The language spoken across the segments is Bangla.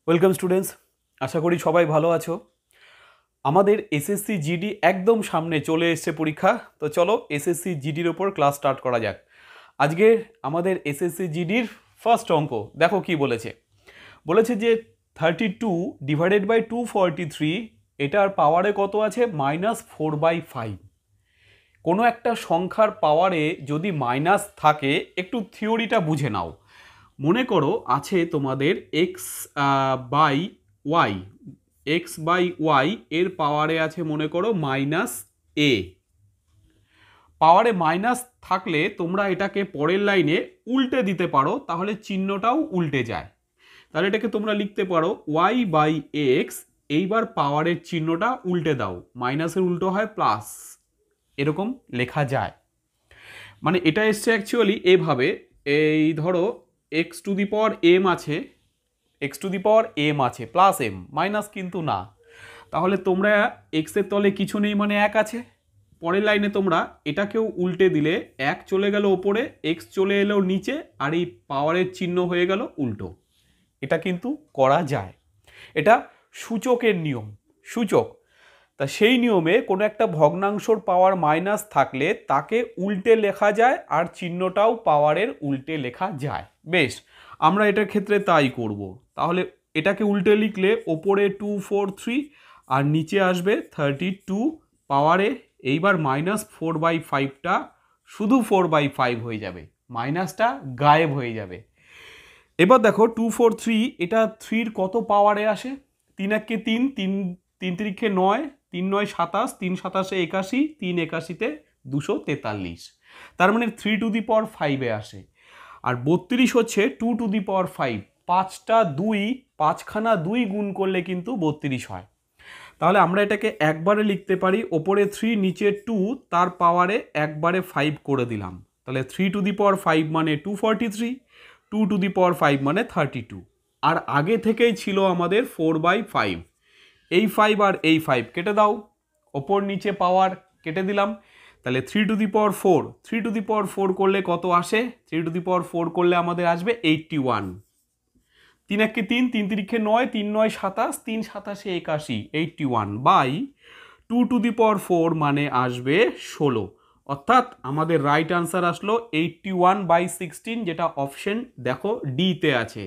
ওয়েলকাম স্টুডেন্টস, আশা করি সবাই ভালো আছো। আমাদের এসএসসি জিডি একদম সামনে চলে এসছে পরীক্ষা। তো চলো এসএসসি জিডির ওপর ক্লাস স্টার্ট করা যাক। আজকে আমাদের এসএসসি জিডির ফার্স্ট অঙ্ক দেখো কি বলেছে। বলেছে যে 32 ডিভাইডেড বাই 243 এটার পাওয়ারে কত আছে -4/5। কোনো একটা সংখ্যার পাওয়ারে যদি মাইনাস থাকে একটু থিওরিটা বুঝে নাও। মনে করো আছে তোমাদের X by Y, X by Y এর পাওয়ারে আছে মনে করো -a। পাওয়ারে মাইনাস থাকলে তোমরা এটাকে পরের লাইনে উল্টে দিতে পারো, তাহলে চিহ্নটাও উল্টে যায়। তাহলে এটাকে তোমরা লিখতে পারো ওয়াই বাই এক্স, এইবার পাওয়ারের চিহ্নটা উল্টে দাও, মাইনাসের উল্টো হয় প্লাস, এরকম লেখা যায়। মানে এটা এসছে অ্যাকচুয়ালি এভাবে, এই ধরো x to the power m আছে, x to the power m আছে প্লাস এম, মাইনাস কিন্তু না। তাহলে তোমরা এক্সের তলে কিছু নেই মানে এক আছে। পরের লাইনে তোমরা এটাকেও উল্টে দিলে এক চলে গেল ওপরে, এক্স চলে এলো নিচে, আর এই পাওয়ারের চিহ্ন হয়ে গেল উল্টো। এটা কিন্তু করা যায়, এটা সূচকের নিয়ম, সূচক। তা সেই নিয়মে কোনো একটা ভগ্নাংশর পাওয়ার মাইনাস থাকলে তাকে উল্টে লেখা যায়, আর চিহ্নটাও পাওয়ারের উল্টে লেখা যায়। বেশ, আমরা এটার ক্ষেত্রে তাই করব। তাহলে এটাকে উল্টে লিখলে ওপরে 243 আর নিচে আসবে 32 পাওয়ারে, এইবার -4/5টা শুধু 4/5 হয়ে যাবে, মাইনাসটা গায়েব হয়ে যাবে। এবার দেখো 243 এটা 3 কত পাওয়ারে আসে? 3 একে 3, 3 3 তিরিখে 9, 3 9 27, 3 27 81, 3 81-তে 243। তার মানে 3 টু দি পাওয়ার 5-এ আসে। আর 32 হচ্ছে 2 টু দি পাওয়ার 5, 5টা 2, 5খানা 2 গুণ করলে কিন্তু 32 হয়। তাহলে আমরা এটাকে একবারে লিখতে পারি, ওপরে 3 নিচে 2, তার পাওয়ারে একবারে 5 করে দিলাম। তাহলে 3 টু দি পাওয়ার 5 মানে 243, 2 টু দি পাওয়ার 5 মানে 32। আর আগে থেকেই ছিল আমাদের 4/5, এই 5 আর এই 5 কেটে দাও, ওপর নিচে পাওয়ার কেটে দিলাম। তাহলে 3 two the power 4, 3 two the পাওয়ার 4 করলে কত আসে? 3 টু দি পাওয়ার 4 করলে আমাদের আসবে 81। 3 একে 3, 3 তিরিখে 9, 3 9 27, 3 27 81, 81 বাই 2 টু দি পাওয়ার 4 মানে আসবে 16। অর্থাৎ আমাদের রাইট আনসার আসলো 81/16, যেটা অপশন দেখো ডিতে আছে।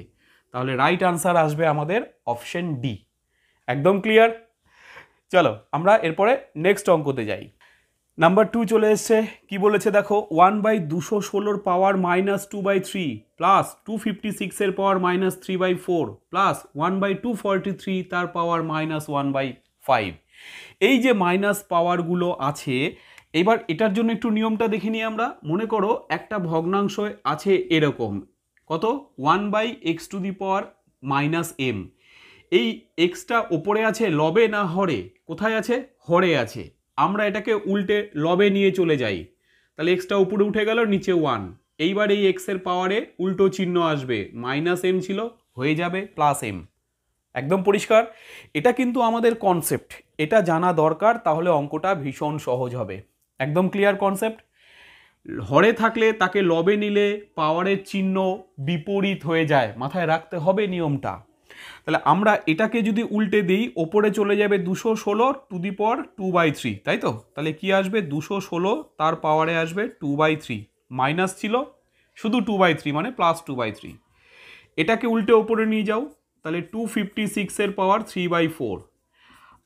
তাহলে রাইট আনসার আসবে আমাদের অপশন ডি। একদম ক্লিয়ার? চলো আমরা এরপরে নেক্সট অঙ্কতে যাই। নাম্বার 2 চলে এসছে। কি বলেছে দেখো, 1/216 পাওয়ার -2/3 প্লাস 256 এর পাওয়ার -3/4 প্লাস 1/243 তার পাওয়ার -1/5। এই যে মাইনাস পাওয়ারগুলো আছে, এবার এটার জন্য একটু নিয়মটা দেখে নিই আমরা। মনে করো একটা ভগ্নাংশ আছে এরকম, কত 1/x two the power -m। এই এক্সটা ওপরে আছে লবে না হরে? কোথায় আছে? হরে আছে। আমরা এটাকে উল্টে লবে নিয়ে চলে যাই, তাহলে এক্সটা উপরে উঠে গেল, নিচে 1। এইবার এই এক্সের পাওয়ারে উল্টো চিহ্ন আসবে, -m ছিল হয়ে যাবে +m। একদম পরিষ্কার? এটা কিন্তু আমাদের কনসেপ্ট, এটা জানা দরকার, তাহলে অঙ্কটা ভীষণ সহজ হবে। একদম ক্লিয়ার কনসেপ্ট? হরে থাকলে তাকে লবে নিলে পাওয়ারের চিহ্ন বিপরীত হয়ে যায়, মাথায় রাখতে হবে নিয়মটা। তাহলে আমরা এটাকে যদি উল্টে দিই, ওপরে চলে যাবে 216 টু দি পাওয়ার 2/3, তাই তো? তাহলে কি আসবে? 216 তার পাওয়ারে আসবে 2/3, মাইনাস ছিল শুধু 2/3 মানে +2/3। এটাকে উল্টে ওপরে নিয়ে যাও, তাহলে 256 এর পাওয়ার 3/4।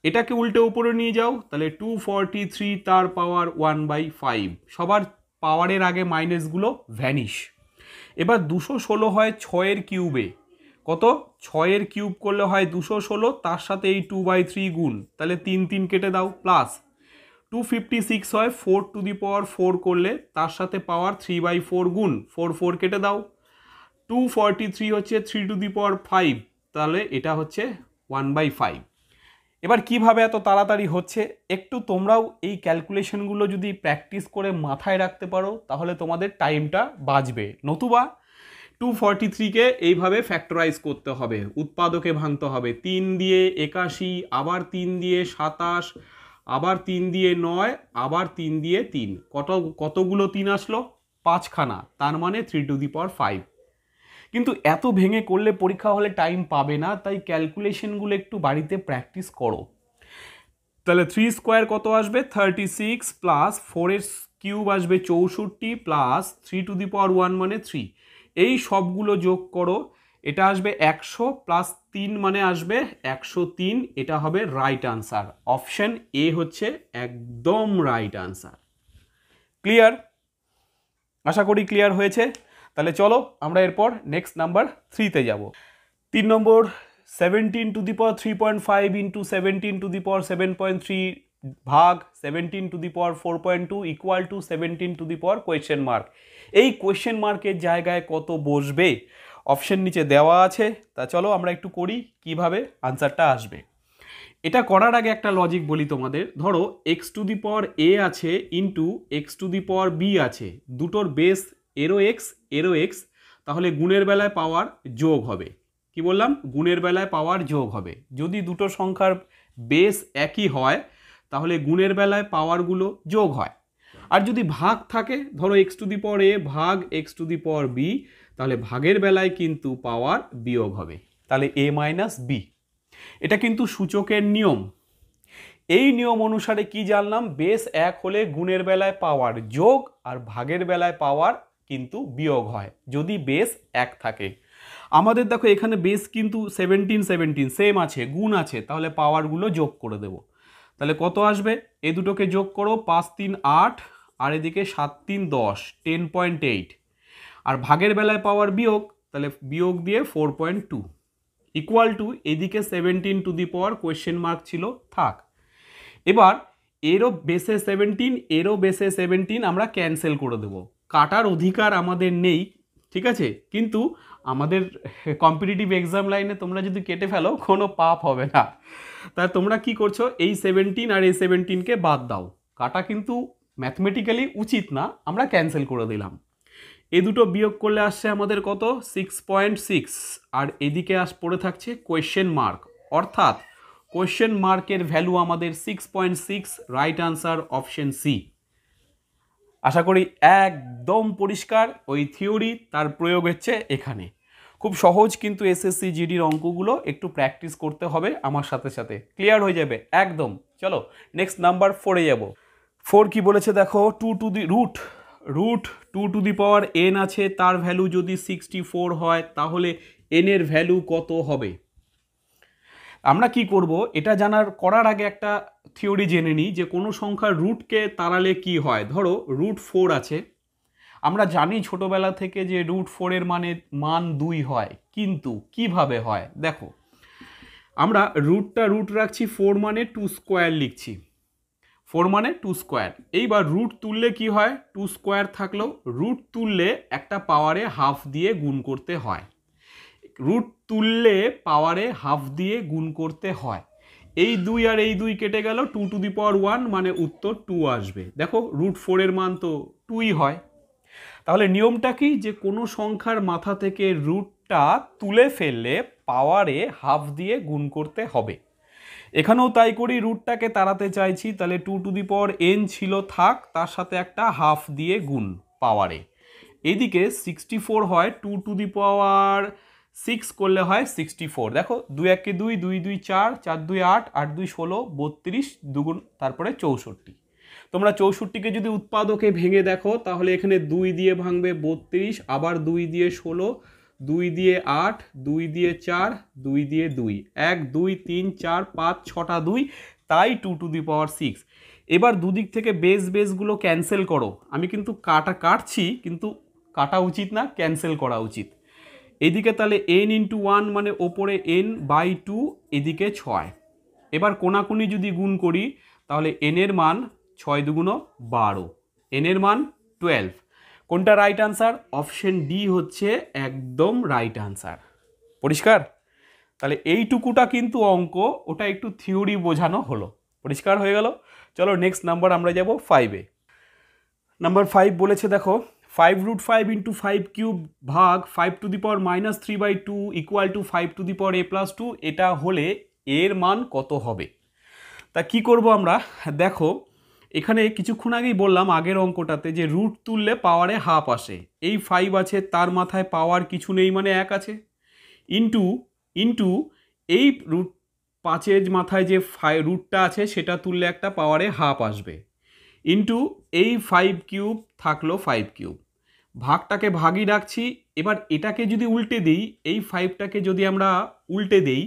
এটাকে উল্টে উপরে নিয়ে যাও, তাহলে 243 তার পাওয়ার 1/5। সবার পাওয়ারের আগে মাইনাসগুলো ভ্যানিশ। এবার 216 হয় 6-এর কিউবে, কত? 6-এর কিউব করলে হয় 216, তার সাথে এই 2/3 গুণ, তাহলে 3 3 কেটে দাও, প্লাস 256 হয় 4 টু দি পাওয়ার 4 করলে তার সাথে পাওয়ার 3/4 গুণ, 4 4 কেটে দাও। 243 হচ্ছে 3 টু দি পাওয়ার 5, তাহলে এটা হচ্ছে 1/5। এবার কিভাবে এত তাড়াতাড়ি হচ্ছে, একটু তোমরাও এই ক্যালকুলেশনগুলো যদি প্র্যাকটিস করে মাথায় রাখতে পারো, তাহলে তোমাদের টাইমটা বাঁচবে। নতুবা 243-কে এইভাবে ফ্যাক্টরাইজ করতে হবে, উৎপাদকে ভাঙতে হবে। 3 দিয়ে 81, আবার 3 দিয়ে 27, আবার 3 দিয়ে 9, আবার 3 দিয়ে 3। কতগুলো 3 আসলো? 5খানা, তার মানে 3 টু দি পাওয়ার 5। কিন্তু এত ভেঙে করলে পরীক্ষা হলে টাইম পাবে না, তাই ক্যালকুলেশনগুলো একটু বাড়িতে প্র্যাকটিস করো। তাহলে 3 স্কোয়ার কত আসবে 36 প্লাস 4 কিউব আসবে 64 প্লাস 3 টু দি পাওয়ার 1 মানে 3, এই সবগুলো যোগ করো, এটা আসবে 100 প্লাস 3 মানে আসবে 103, এটা হবে রাইট আনসার। অপশন এ হচ্ছে একদম রাইট আনসার। ক্লিয়ার? আশা করি ক্লিয়ার হয়েছে। তাহলে চলো আমরা এরপর নেক্সট নাম্বার 3তে যাব। 3 নম্বর 17 to the power 3.5 into 17 to the power 7.3 ভাগ 17 to the power 4.2 equal to 17 to the power question mark. এই কোয়েশ্চেন মার্কের জায়গায় কত বসবে অপশন নিচে দেওয়া আছে। তা চলো আমরা একটু করি কিভাবে আনসারটা আসবে। এটা করার আগে একটা লজিক বলি তোমাদের। ধরো এক্স টু দি পাওয়ার এ আছে into X to the power B আছে, দুটোর বেস এরো এক্স, তাহলে গুণের বেলায় পাওয়ার যোগ হবে। কি বললাম? গুণের বেলায় পাওয়ার যোগ হবে। যদি দুটো সংখ্যার বেস একই হয় তাহলে গুণের বেলায় পাওয়ারগুলো যোগ হয়। আর যদি ভাগ থাকে, ধরো এক্স টু দি পাওয়ার এ ভাগ X to the power B, তাহলে ভাগের বেলায় কিন্তু পাওয়ার বিয়োগ হবে, তাহলে এ মাইনাস বি। এটা কিন্তু সূচকের নিয়ম। এই নিয়ম অনুসারে কি জানলাম? বেস এক হলে গুণের বেলায় পাওয়ার যোগ আর ভাগের বেলায় পাওয়ার কিন্তু বিয়োগ হয় যদি বেস এক থাকে। আমাদের দেখো এখানে বেস কিন্তু 17 সেম আছে, গুণ আছে, তাহলে পাওয়ারগুলো যোগ করে দেব। তাহলে কত আসবে? এ দুটোকে যোগ করো, 5 3 8 আর এদিকে 7 3 10, 10.8। আর ভাগের বেলায় পাওয়ার বিয়োগ, তাহলে বিয়োগ দিয়ে 4.2 ইকুয়াল টু এদিকে 17 to the power question mark ছিল থাক। এবার এরও বেসে 17 এরও বেসে 17 আমরা ক্যান্সেল করে দেব। কাটার অধিকার আমাদের নেই, ঠিক আছে, কিন্তু আমাদের কম্পিটিটিভ এক্সাম লাইনে তোমরা যদি কেটে ফেলো কোনো পাপ হবে না। তা তোমরা কি করছো? এই 17 আর এই 17কে বাদ দাও। কাটা কিন্তু ম্যাথমেটিক্যালি উচিত না, আমরা ক্যান্সেল করে দিলাম। এ দুটো বিয়োগ করলে আসছে আমাদের কত? 6.6, আর এদিকে পড়ে থাকছে কোয়েশ্চেন মার্ক, অর্থাৎ কোয়েশ্চেন মার্কের ভ্যালু আমাদের 6.6, রাইট আনসার অপশন সি। আশা করি একদম পরিষ্কার। ওই থিওরি তার প্রয়োগ হচ্ছে এখানে। খুব সহজ কিন্তু এসএসসি জিডির অঙ্কগুলো একটু প্র্যাকটিস করতে হবে আমার সাথে সাথে, ক্লিয়ার হয়ে যাবে একদম। চলো নেক্সট নাম্বার 4-এ যাব। 4 কি বলেছে দেখো, 2 to the root 2 to the power N আছে, তার ভ্যালু যদি 64 হয় তাহলে এন এর ভ্যালু কত হবে? আমরা কি করব, এটা করার আগে একটা থিওরি জেনে নিই যে কোনো সংখ্যার রুটকে তাড়ালে কি হয়। ধরো রুট 4 আছে, আমরা জানি ছোটবেলা থেকে যে রুট 4 এর মান 2 হয়, কিন্তু কিভাবে হয় দেখো, আমরা রুট রাখছি 4 মানে 2 স্কোয়ার লিখছি, 4 মানে 2 স্কোয়ার। এইবার রুট তুললে কি হয়? 2 স্কোয়ার থাকলেও রুট তুললে একটা পাওয়ারে হাফ দিয়ে গুণ করতে হয়, রুট তুললে পাওয়ারে হাফ দিয়ে গুণ করতে হয়। এই 2 আর এই 2 কেটে গেল, 2 টু দি পাওয়ার 1 মানে উত্তর 2 আসবে। দেখো রুট 4 এর মান তো 2ই হয়। তাহলে নিয়মটা কি, যে কোনো সংখ্যার মাথা থেকে রুটটা তুলে ফেললে পাওয়ারে হাফ দিয়ে গুণ করতে হবে। এখানেও তাই করি, রুটটাকে তাড়াতে চাইছি, তাহলে 2 টু দি পাওয়ার n ছিল থাক, তার সাথে একটা হাফ দিয়ে গুণ পাওয়ারে। এদিকে 64 হয়, 2 টু দি পাওয়ার 6 করলে হয় 64। দেখো 2 1 2, 2 2 4, 4 2 8, 8 2 16, 32 দুগুণ তারপরে 64। তোমরা 64কে যদি উৎপাদকে ভেঙে দেখো তাহলে এখানে 2 দিয়ে ভাঙবে 32, আবার 2 দিয়ে 16, 2 দিয়ে 8, 2 দিয়ে 4, 2 দিয়ে 2, 1 2 3 4 5 6টা 2, তাই 2 টু দি পাওয়ার 6। এবার দুদিক থেকে বেসগুলো ক্যান্সেল করো। আমি কিন্তু কাটছি, কিন্তু কাটা উচিত না, ক্যান্সেল করা উচিত। এদিকে তাহলে n ইন্টু 1 মানে ওপরে n/2, এদিকে 6। এবার কোনাকুনি যদি গুণ করি তাহলে n এর মান 6 দুগুণ 12, n এর মান 12। কোনটা রাইট আনসার? অপশন ডি হচ্ছে একদম রাইট আনসার। পরিষ্কার? তাহলে এইটুকুটা কিন্তু অঙ্ক, ওটা একটু থিওরি বোঝানো হলো। পরিষ্কার হয়ে গেল? চলো নেক্সট নাম্বার আমরা যাব 5-এ। নাম্বার 5 বলেছে দেখো, 5 রুট 5 ইন্টু 5 কিউব ভাগ 5 two the power -3/2 equal to 5 two the power a+2, এটা হলে এর মান কত হবে? তা কি করব আমরা? দেখো এখানে কিছুক্ষণ আগেই বললাম আগের অঙ্কটাতে যে রুট তুললে পাওয়ারে হাফ আসে, এই 5 আছে, তার মাথায় পাওয়ার কিছু নেই মানে 1 আছে, ইন্টু ইন্টু এই রুট 5-এর মাথায় যে রুটটা আছে সেটা তুললে একটা পাওয়ারে হাফ আসবে, ইন্টু এই 5 কিউব থাকলো 5 কিউব, ভাগটাকে ভাগই রাখছি। এবার এটাকে যদি উল্টে দিই, এই 5টাকে যদি আমরা উল্টে দিই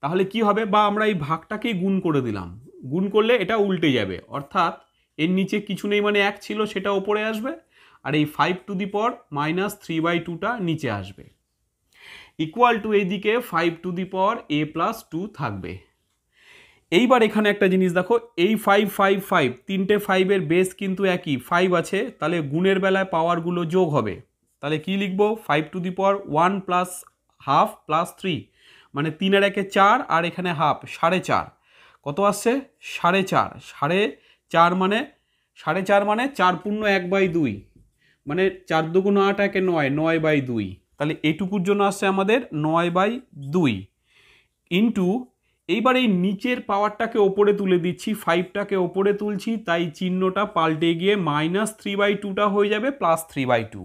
তাহলে কি হবে, বা আমরা এই ভাগটাকেই গুণ করে দিলাম, গুণ করলে এটা উল্টে যাবে, অর্থাৎ এর নিচে কিছু নেই মানে 1 ছিল সেটা ওপরে আসবে, আর এই 5⁻³ নিচে আসবে, ইকুয়াল টু এইদিকে 5⁻a+2 থাকবে। এইবার এখানে একটা জিনিস দেখো, এই 5 5 5 তিনটে 5-এর বেস কিন্তু একই 5 আছে, তাহলে গুণের বেলায় পাওয়ারগুলো যোগ হবে, তাহলে কি লিখবো 5⁻1 + ½ + 3, মানে 3 আর 1 4, আর এখানে হাফ 4.5, কত আসছে 4.5, 4.5 মানে 4.5 মানে 4×1/2, মানে 4 × 2 = 8, 1 9, 9/2, তাহলে এইটুকুর জন্য আসছে আমাদের 9/2, ইন্টু এইবার এই নিচের পাওয়ারটাকে ওপরে তুলে দিচ্ছি, 5টাকে ওপরে তুলছি, তাই চিহ্নটা পাল্টে গিয়ে -3/2টা হয়ে যাবে +3/2,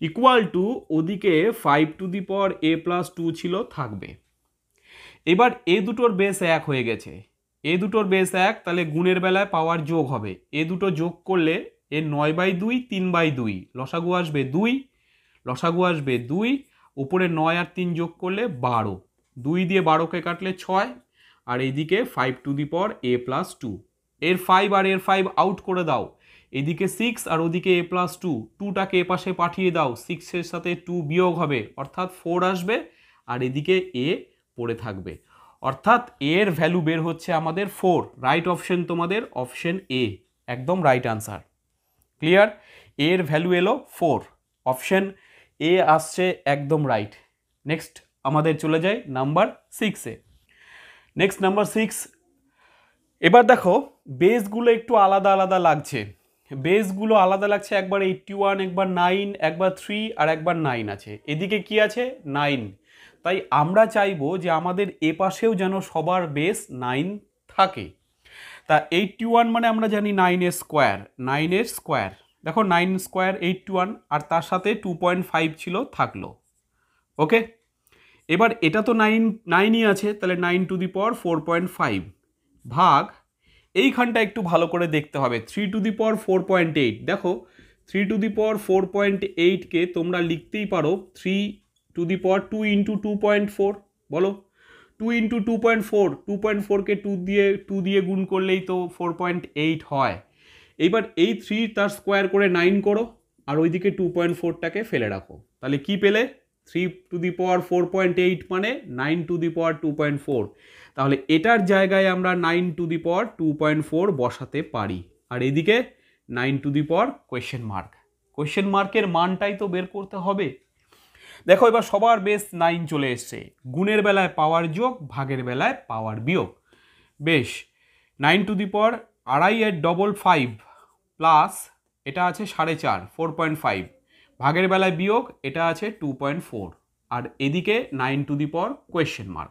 ইকুয়াল টু ওদিকে 5⁻a+2 ছিল থাকবে। এবার এ দুটোর বেস 1 হয়ে গেছে, এ দুটোর বেস 1, তাহলে গুণের বেলায় পাওয়ার যোগ হবে, এ দুটো যোগ করলে এর 9/2 3/2, লসাগু আসবে 2, লসাগু আসবে 2, উপরে 9 আর 3 যোগ করলে 12, 2 দিয়ে 12কে কাটলে 6, আর এইদিকে 5⁻a+2, এর 5 আর এর 5 আউট করে দাও, এদিকে 6 আর ওদিকে a+2, 2টাকে এপাশে পাঠিয়ে দাও, 6-এর সাথে 2 বিয়োগ হবে, অর্থাৎ 4 আসবে, আর এদিকে a পড়ে থাকবে, অর্থাৎ এর ভ্যালু বের হচ্ছে আমাদের 4, রাইট অপশন তোমাদের অপশন এ, একদম রাইট আনসার। ক্লিয়ার, এর ভ্যালু এলো 4, অপশন এ আসছে একদম রাইট। নেক্সট আমাদের চলে যায় নাম্বার 6-এ। নেক্সট নাম্বার 6, এবার দেখো বেসগুলো একটু আলাদা আলাদা লাগছে, বেসগুলো আলাদা লাগছে, একবার 81, একবার 9, একবার 3 আর একবার 9 আছে, এদিকে কি আছে 9, তাই আমরা চাইবো যে আমাদের এ পাশেও যেন সবার বেস 9 থাকে। তা 81 মানে আমরা জানি 9 স্কোয়ার, 9 স্কোয়ার, দেখো 9 স্কোয়ার 81, আর তার সাথে 2.5 ছিল থাকলো, ওকে। এবার এটা তো 9ই আছে, তাহলে 9⁴.5 ভাগ এইখানটা একটু ভালো করে দেখতে হবে, 3⁴.8, দেখো 3⁴.8কে তোমরা লিখতেই পারো 3⁴ ইন্টু 2.4, বলো 2 ইন্টু 2.4, 2.4কে 2 দিয়ে গুণ করলেই তো 4.8 হয়। এইবার এই 3 তার স্কোয়ার করে 9 করো, আর ওইদিকে 2.4টাকে ফেলে রাখো, তাহলে কি পেলে 3⁴.8 মানে 9⁴ তাহলে এটার জায়গায় আমরা 9⁴ বসাতে পারি, আর এদিকে 9⁴, কোয়েশ্চেন মার্কের মানটাই তো বের করতে হবে। দেখো এবার সবার বেস 9 চলে এসছে, গুণের বেলায় পাওয়ার যোগ, ভাগের বেলায় পাওয়ার বিয়োগ, বেশ 9⁵ প্লাস এটা আছে 4.5 4.5, ভাগের বেলায় বিয়োগ, এটা আছে 2.4, আর এদিকে 9⁴,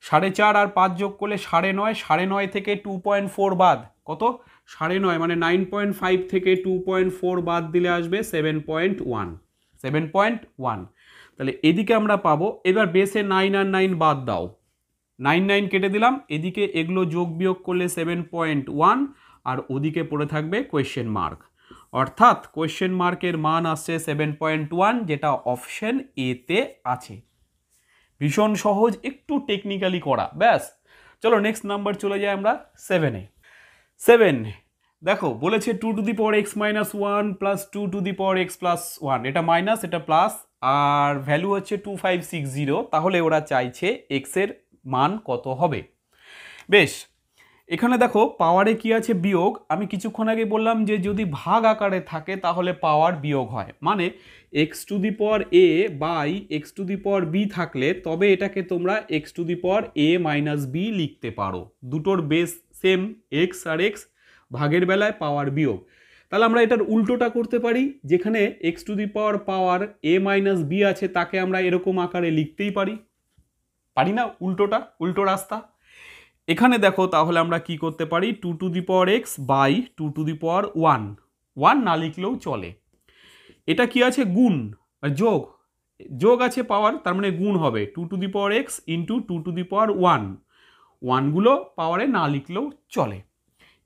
4.5 আর 5 যোগ করলে 9.5, 9.5 থেকে 2.4 বাদ, কত 9.5, মানে 9.5 থেকে 2.4 বাদ দিলে আসবে 7.1, তাহলে এদিকে আমরা পাবো, এবার বেসে 9 আর 9 বাদ দাও, 9 9 কেটে দিলাম, এদিকে এগুলো যোগ বিয়োগ করলে 7.1, আর ওদিকে পড়ে থাকবে কোয়েশ্চেন মার্ক, অর্থাৎ কোয়েশ্চেন মার্কের মান আসছে 7.1, যেটা অপশন এতে আছে। ভীষণ সহজ, একটু টেকনিক্যালি করা, ব্যাস। চলো নেক্সট নাম্বার চলে যাই আমরা 7-এ। 7 দেখো বলেছে 2⁻x - 1 + 2⁻x + 1, এটা মাইনাস এটা প্লাস, আর ভ্যালু হচ্ছে 2560, তাহলে ওরা চাইছে x এর মান কত হবে। বেশ, এখানে দেখো পাওয়ারে কি আছে বিয়োগ, আমি কিছুক্ষণ আগে বললাম যে যদি ভাগ আকারে থাকে তাহলে পাওয়ার বিয়োগ হয়, মানে x⁴ বাই x⁴b থাকলে তবে এটাকে তোমরা x⁴a - b লিখতে পারো, দুটোর বেস সেম x আর x, ভাগের বেলায় পাওয়ার বিয়োগ, তাহলে আমরা এটার উল্টোটা করতে পারি, যেখানে x⁴ a - b আছে তাকে আমরা এরকম আকারে লিখতেই পারি না, উল্টো রাস্তা। এখানে দেখো তাহলে আমরা কি করতে পারি, 2^x বাই 2^1, 1 না লিখলেও চলে। এটা কি আছে, গুণ যোগ, যোগ আছে পাওয়ার, তার মানে গুণ হবে 2^x ইন্টু 2^1, 1 গুলো পাওয়ারে না লিখলেও চলে,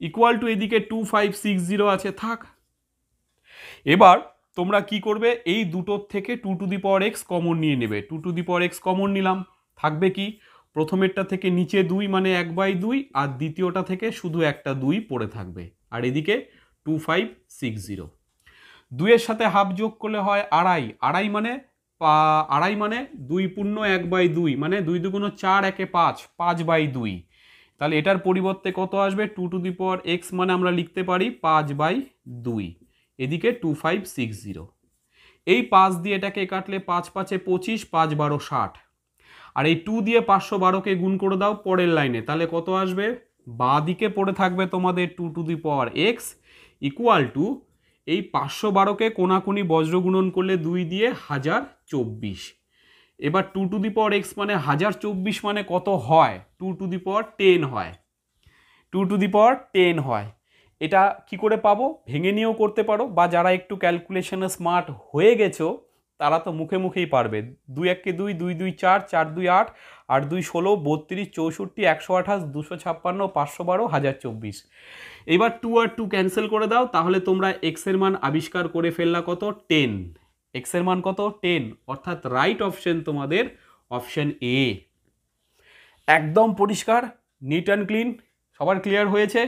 ইকুয়াল টু এদিকে 2560 আছে থাক। এবার তোমরা কি করবে, এই দুটোর থেকে 2^x কমন নিয়ে নেবে, 2^x কমন নিলাম, থাকবে কি, প্রথমেরটা থেকে নিচে 2 মানে 1/2, আর দ্বিতীয়টা থেকে শুধু একটা 2 পড়ে থাকবে, আর এদিকে 2560, 2-এর সাথে হাফ যোগ করলে হয় আড়াই, আড়াই মানে 2 পূর্ণ 1/2 মানে 2 দুগুণ 4, 1-এ 5, 5/2, তাহলে এটার পরিবর্তে কত আসবে, 2^x মানে আমরা লিখতে পারি 5/2, এদিকে 2560, এই 5 দিয়ে এটাকে কাটলে 5×5 = 25, 5×12 = 60, আর এই 2 দিয়ে 512কে গুণ করে দাও পরের লাইনে, তাহলে কত আসবে, বাঁ দিকে পড়ে থাকবে তোমাদের 2^x ইকুয়াল টু এই 512কে কোনাকুনি বজ্র গুণন করলে 2 দিয়ে 1024, এবার 2^x মানে 1024 মানে কত হয়, 2^10 হয়, 2^10 হয়। এটা কি করে পাবো, ভেঙে নিয়েও করতে পারো, বা যারা একটু ক্যালকুলেশনে স্মার্ট হয়ে গেছো তারা তো মুখে মুখেই পারবে, 2×1 = 2, 2×2 = 4, 4×2 = 8, 8×2 = 16, 32, 64, 128, 256, 512, 1024, এবার 2 আর 2 ক্যান্সেল করে দাও, তাহলে তোমরা x এর মান আবিষ্কার করে ফেললা কত, 10, x এর মান কত, 10, অর্থাৎ রাইট অপশন তোমাদের অপশন এ। একদম পরিষ্কার, নিট অ্যান্ড ক্লিন, সবার ক্লিয়ার হয়েছে।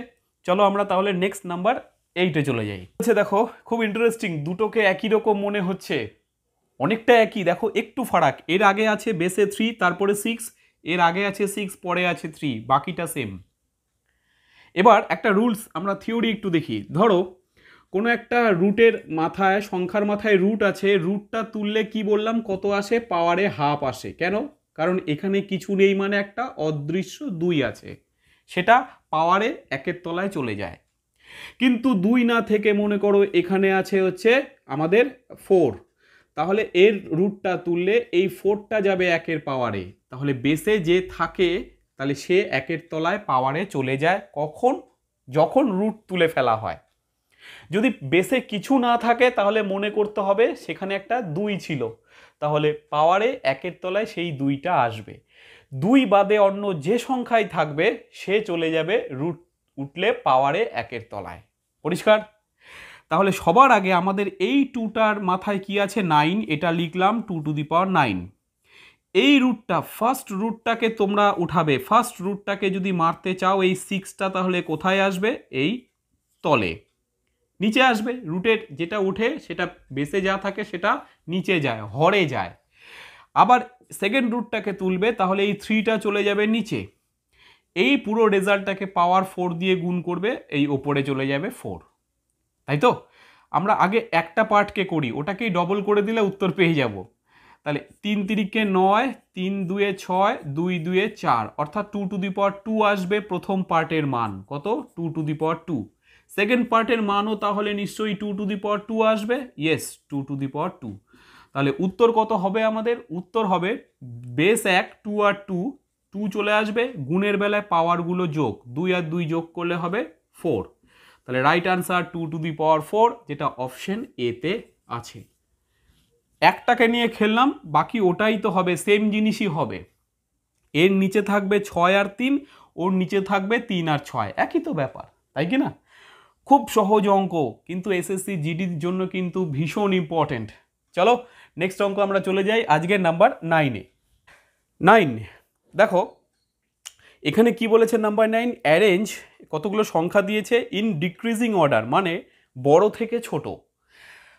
চলো আমরা তাহলে নেক্সট নাম্বার 8-এ চলে যাই। দেখো খুব ইন্টারেস্টিং, দুটোকে একই রকম মনে হচ্ছে, অনেকটা একই, দেখো একটু ফারাক, এর আগে আছে বেসে 3 তারপরে 6, এর আগে আছে 6 পরে আছে 3, বাকিটা সেম। এবার একটা রুলস আমরা থিওরি একটু দেখি, ধরো কোনো একটা রুটের মাথায়, সংখ্যার মাথায় রুট আছে, রুটটা তুললে কি বললাম কত আসে, পাওয়ারে হাফ আসে, কেন, কারণ এখানে কিছু নেই মানে একটা অদৃশ্য 2 আছে, সেটা পাওয়ারে 1-এর তলায় চলে যায়। কিন্তু 2 না থেকে মনে করো এখানে আছে হচ্ছে আমাদের 4, তাহলে এর রুটটা তুললে এই 4টা যাবে 1-এর পাওয়ারে, তাহলে বেসে যে থাকে তাহলে সে 1-এর তলায় পাওয়ারে চলে যায়, কখন, যখন রুট তুলে ফেলা হয়। যদি বেসে কিছু না থাকে তাহলে মনে করতে হবে সেখানে একটা 2 ছিল, তাহলে পাওয়ারে 1-এর তলায় সেই 2টা আসবে, 2 বাদে অন্য যে সংখ্যায় থাকবে সে চলে যাবে রুট উঠলে পাওয়ারে 1-এর তলায়। পরিষ্কার? তাহলে সবার আগে আমাদের এই 2টার মাথায় কি আছে, 9, এটা লিখলাম 2^9, এই রুটটা, ফার্স্ট রুটটাকে তোমরা উঠাবে, ফার্স্ট রুটটাকে যদি মারতে চাও এই 6টা তাহলে কোথায় আসবে, এই তলে, নিচে আসবে, রুটের যেটা উঠে সেটা বেসে যা থাকে সেটা নিচে যায়, হরে যায়। আবার সেকেন্ড রুটটাকে তুলবে তাহলে এই 3টা চলে যাবে নিচে, এই পুরো রেজাল্টটাকে পাওয়ার 4 দিয়ে গুণ করবে, এই ওপরে চলে যাবে 4, তাই তো। আমরা আগে একটা পার্টকে করি, ওটাকেই ডবল করে দিলে উত্তর পেয়ে যাব, তাহলে 3×3 = 9, 3×2 = 6, 2×2 = 4, অর্থাৎ 2^2 আসবে প্রথম পার্টের মান, কত, 2^2, সেকেন্ড পার্টের মানও তাহলে নিশ্চয়ই 2^2 আসবে, ইয়েস 2^2, তাহলে উত্তর কত হবে আমাদের, উত্তর হবে বেস 1, 2 আর 2, 2 চলে আসবে, গুণের বেলায় পাওয়ারগুলো যোগ, 2 আর 2 যোগ করলে হবে 4, তাহলে রাইট আনসার 2^4, যেটা অপশন এতে আছে। একটাকে নিয়ে খেললাম, বাকি ওটাই তো হবে, সেম জিনিসই হবে, এর নিচে থাকবে 6 আর 3, ওর নিচে থাকবে 3 আর 6, একই তো ব্যাপার, তাই কি না। খুব সহজ অঙ্ক, কিন্তু এসএসসি জিডির জন্য কিন্তু ভীষণ ইম্পর্টেন্ট। চলো নেক্সট অঙ্ক আমরা চলে যাই, আজকের নাম্বার 9-এ। 9 দেখো এখানে কি বলেছে, নাম্বার 9 অ্যারেঞ্জ, কতগুলো সংখ্যা দিয়েছে ইন ডিক্রিজিং অর্ডার, মানে বড় থেকে ছোট।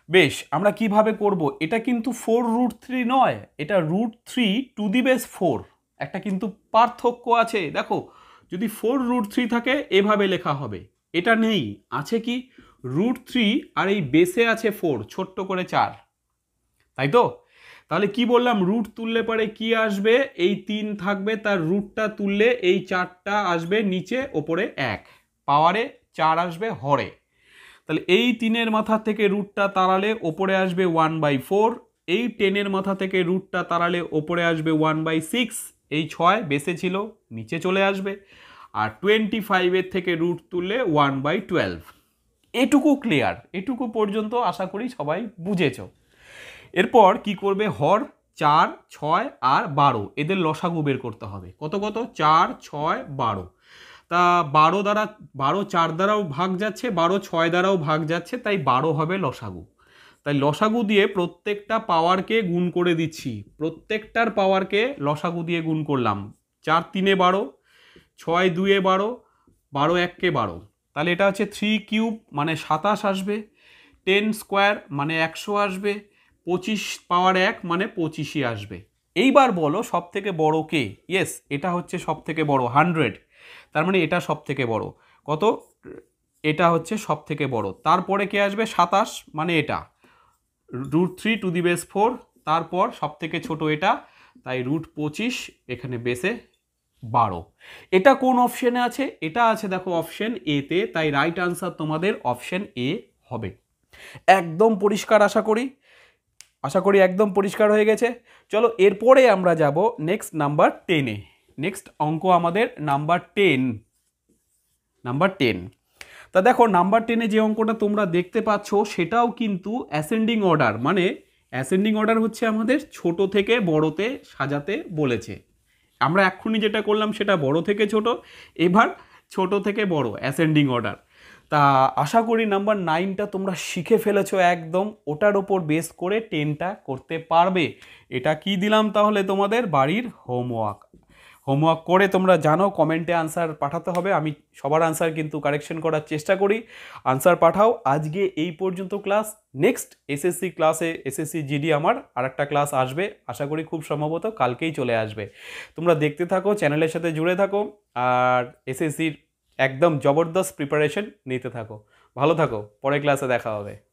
বেশ, আমরা কিভাবে করব, এটা কিন্তু 4√3 নয়, এটা √3^4, একটা কিন্তু পার্থক্য আছে। দেখো যদি 4√3 থাকে এভাবে লেখা হবে, এটা নেই, আছে কি √3 আর এই বেসে আছে 4, ছোট্ট করে 4, তাই তো। তাহলে কি বললাম, রুট তুললে পরে কি আসবে, এই 3 থাকবে, তার রুটটা তুললে এই 4টা আসবে নিচে, ওপরে 1, পাওয়ারে 4 আসবে হরে, তাহলে এই 3-এর মাথা থেকে রুটটা তাড়ালে ওপরে আসবে 1/4, এই 10-এর মাথা থেকে রুটটা তাড়ালে ওপরে আসবে 1/6, এই 6 বেসে ছিল নিচে চলে আসবে, আর 25 থেকে রুট তুললে 1/12। এটুকু ক্লিয়ার, এটুকু পর্যন্ত আশা করি সবাই বুঝেছো। এরপর কি করবে, হর 4, 6 আর 12 এদের লসাগু বের করতে হবে। কত কত, 4, 6, 12। তা 12 দ্বারা, 12 4 দ্বারাও ভাগ যাচ্ছে, 12 6 দ্বারাও ভাগ যাচ্ছে, তাই 12 হবে লসাগু। তাই লসাগু দিয়ে প্রত্যেকটা পাওয়ারকে গুণ করে দিচ্ছি, প্রত্যেকটার পাওয়ারকে লসাগু দিয়ে গুণ করলাম। 4 3 12, 6 2 12, 12 1 12। তাহলে এটা হচ্ছে 3 কিউব মানে 27 আসবে, 10 স্কোয়ার মানে 100 আসবে, 25 পাওয়ার 1 মানে 25ই আসবে। এইবার বলো সব থেকে বড় কে? ইয়েস, এটা হচ্ছে সব থেকে বড়, 100। তার মানে এটা সব থেকে বড়। কত? এটা হচ্ছে সব থেকে বড়। তারপরে কে আসবে? 27, মানে এটা √3⁴। তারপর সব থেকে ছোট এটা, তাই √25, এখানে বেসে 12। এটা কোন অপশনে আছে? এটা আছে দেখো অপশন এ তে, তাই রাইট আনসার তোমাদের অপশন এ হবে। একদম পরিষ্কার আশা করি একদম পরিষ্কার হয়ে গেছে। চলো এরপরে আমরা যাব নেক্সট নাম্বার 10-এ। নেক্সট অঙ্ক আমাদের নাম্বার 10। তা দেখো নাম্বার 10-এ যে অঙ্কটা তোমরা দেখতে পাচ্ছ সেটাও কিন্তু অ্যাসেন্ডিং অর্ডার, মানে অ্যাসেন্ডিং অর্ডার হচ্ছে আমাদের ছোট থেকে বড়তে সাজাতে বলেছে। আমরা এক্ষুনি যেটা করলাম সেটা বড় থেকে ছোট, এবার ছোট থেকে বড়, অ্যাসেন্ডিং অর্ডার। তা আশা করি নাম্বার 9টা তোমরা শিখে ফেলেছো একদম, ওটার ওপর বেস করে 10টা করতে পারবে। এটা কি দিলাম তাহলে তোমাদের বাড়ির হোমওয়ার্ক করে তোমরা জানো কমেন্টে আনসার পাঠাতে হবে। আমি সবার আনসার কিন্তু কারেকশন করার চেষ্টা করি, আনসার পাঠাও। আজকে এই পর্যন্ত ক্লাস। নেক্সট এসএসসি ক্লাসে, এসএসসি জিডি আমার আরেকটা ক্লাস আসবে, আশা করি খুব সম্ভবত কালকেই চলে আসবে। তোমরা দেখতে থাকো, চ্যানেলের সাথে জুড়ে থাকো, আর এসএসসির একদম জবরদস্ত প্রিপারেশন নিতে থাকো। ভালো থাকো, পরের ক্লাসে দেখা হবে।